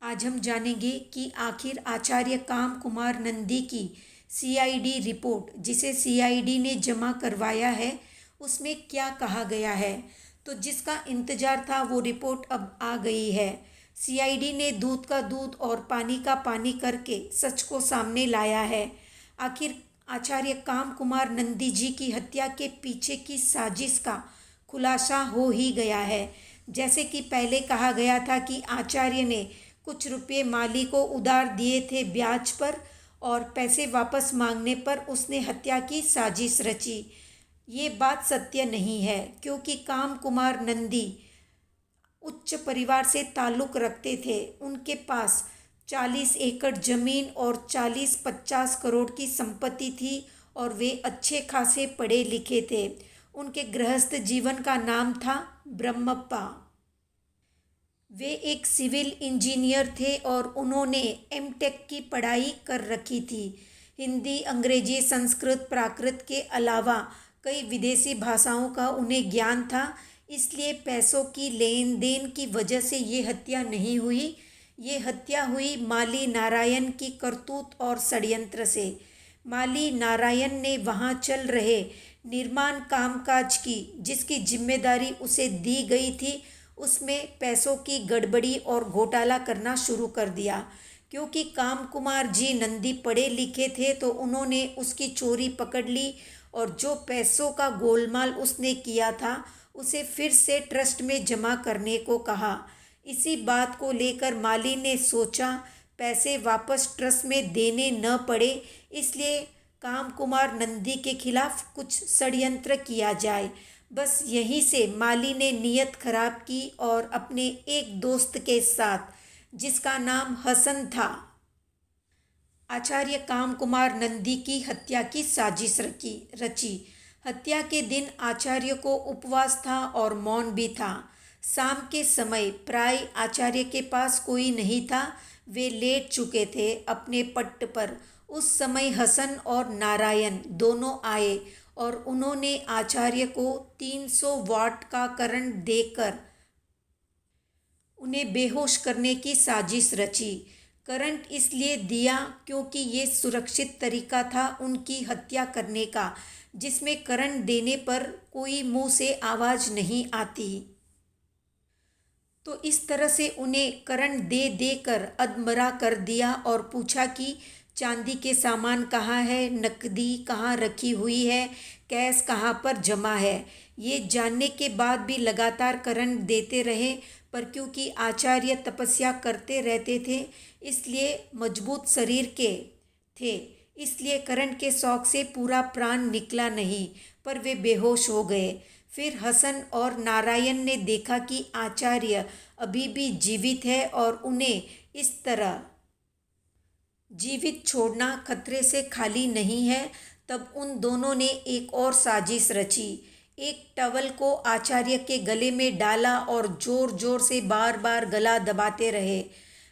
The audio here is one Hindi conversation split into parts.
आज हम जानेंगे कि आखिर आचार्य काम कुमार नंदी की सीआईडी रिपोर्ट जिसे सीआईडी ने जमा करवाया है उसमें क्या कहा गया है। तो जिसका इंतजार था वो रिपोर्ट अब आ गई है। सीआईडी ने दूध का दूध और पानी का पानी करके सच को सामने लाया है। आखिर आचार्य काम कुमार नंदी जी की हत्या के पीछे की साजिश का खुलासा हो ही गया है। जैसे कि पहले कहा गया था कि आचार्य ने कुछ रुपये माली को उधार दिए थे ब्याज पर और पैसे वापस मांगने पर उसने हत्या की साजिश रची। ये बात सत्य नहीं है क्योंकि काम कुमार नंदी उच्च परिवार से ताल्लुक़ रखते थे। उनके पास 40 एकड़ ज़मीन और 40-50 करोड़ की संपत्ति थी और वे अच्छे खासे पढ़े लिखे थे। उनके गृहस्थ जीवन का नाम था ब्रह्मप्पा। वे एक सिविल इंजीनियर थे और उन्होंने एमटेक की पढ़ाई कर रखी थी। हिंदी, अंग्रेजी, संस्कृत, प्राकृत के अलावा कई विदेशी भाषाओं का उन्हें ज्ञान था। इसलिए पैसों की लेन देन की वजह से ये हत्या नहीं हुई। ये हत्या हुई माली नारायण की करतूत और षड्यंत्र से। माली नारायण ने वहाँ चल रहे निर्माण कामकाज की जिसकी जिम्मेदारी उसे दी गई थी उसमें पैसों की गड़बड़ी और घोटाला करना शुरू कर दिया। क्योंकि काम कुमार जी नंदी पढ़े लिखे थे तो उन्होंने उसकी चोरी पकड़ ली और जो पैसों का गोलमाल उसने किया था उसे फिर से ट्रस्ट में जमा करने को कहा। इसी बात को लेकर माली ने सोचा पैसे वापस ट्रस्ट में देने न पड़े, इसलिए काम कुमार नंदी के खिलाफ कुछ षड्यंत्र किया जाए। बस यहीं से माली ने नीयत खराब की और अपने एक दोस्त के साथ जिसका नाम हसन था आचार्य काम कुमार नंदी की हत्या की साजिश रची। हत्या के दिन आचार्य को उपवास था और मौन भी था। शाम के समय प्राय आचार्य के पास कोई नहीं था। वे लेट चुके थे अपने पट्ट पर। उस समय हसन और नारायण दोनों आए और उन्होंने आचार्य को 300 वाट का करंट देकर उन्हें बेहोश करने की साजिश रची। करंट इसलिए दिया क्योंकि ये सुरक्षित तरीका था उनकी हत्या करने का, जिसमें करंट देने पर कोई मुंह से आवाज़ नहीं आती। तो इस तरह से उन्हें करंट दे देकर अधमरा कर दिया और पूछा कि चांदी के सामान कहाँ है, नकदी कहाँ रखी हुई है, कैश कहाँ पर जमा है। ये जानने के बाद भी लगातार करंट देते रहे, पर क्योंकि आचार्य तपस्या करते रहते थे इसलिए मजबूत शरीर के थे, इसलिए करंट के शौक से पूरा प्राण निकला नहीं, पर वे बेहोश हो गए। फिर हसन और नारायण ने देखा कि आचार्य अभी भी जीवित है और उन्हें इस तरह जीवित छोड़ना खतरे से खाली नहीं है। तब उन दोनों ने एक और साजिश रची। एक टवल को आचार्य के गले में डाला और जोर जोर से बार बार गला दबाते रहे।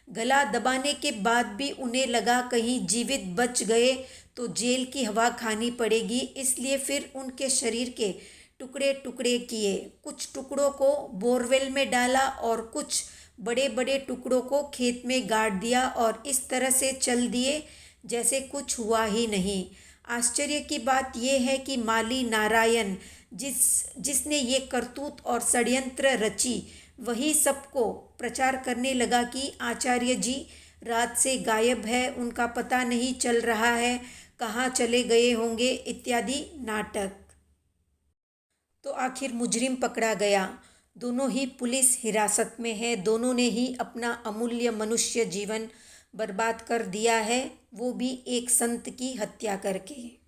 गला दबाने के बाद भी उन्हें लगा कहीं जीवित बच गए तो जेल की हवा खानी पड़ेगी, इसलिए फिर उनके शरीर के टुकड़े टुकड़े किए। कुछ टुकड़ों को बोरवेल में डाला और कुछ बड़े बड़े टुकड़ों को खेत में गाड़ दिया और इस तरह से चल दिए जैसे कुछ हुआ ही नहीं। आश्चर्य की बात यह है कि माली नारायण जिसने ये करतूत और षड्यंत्र रची वही सबको प्रचार करने लगा कि आचार्य जी रात से गायब है, उनका पता नहीं चल रहा है, कहाँ चले गए होंगे इत्यादि नाटक। तो आखिर मुजरिम पकड़ा गया। दोनों ही पुलिस हिरासत में है। दोनों ने ही अपना अमूल्य मनुष्य जीवन बर्बाद कर दिया है, वो भी एक संत की हत्या करके।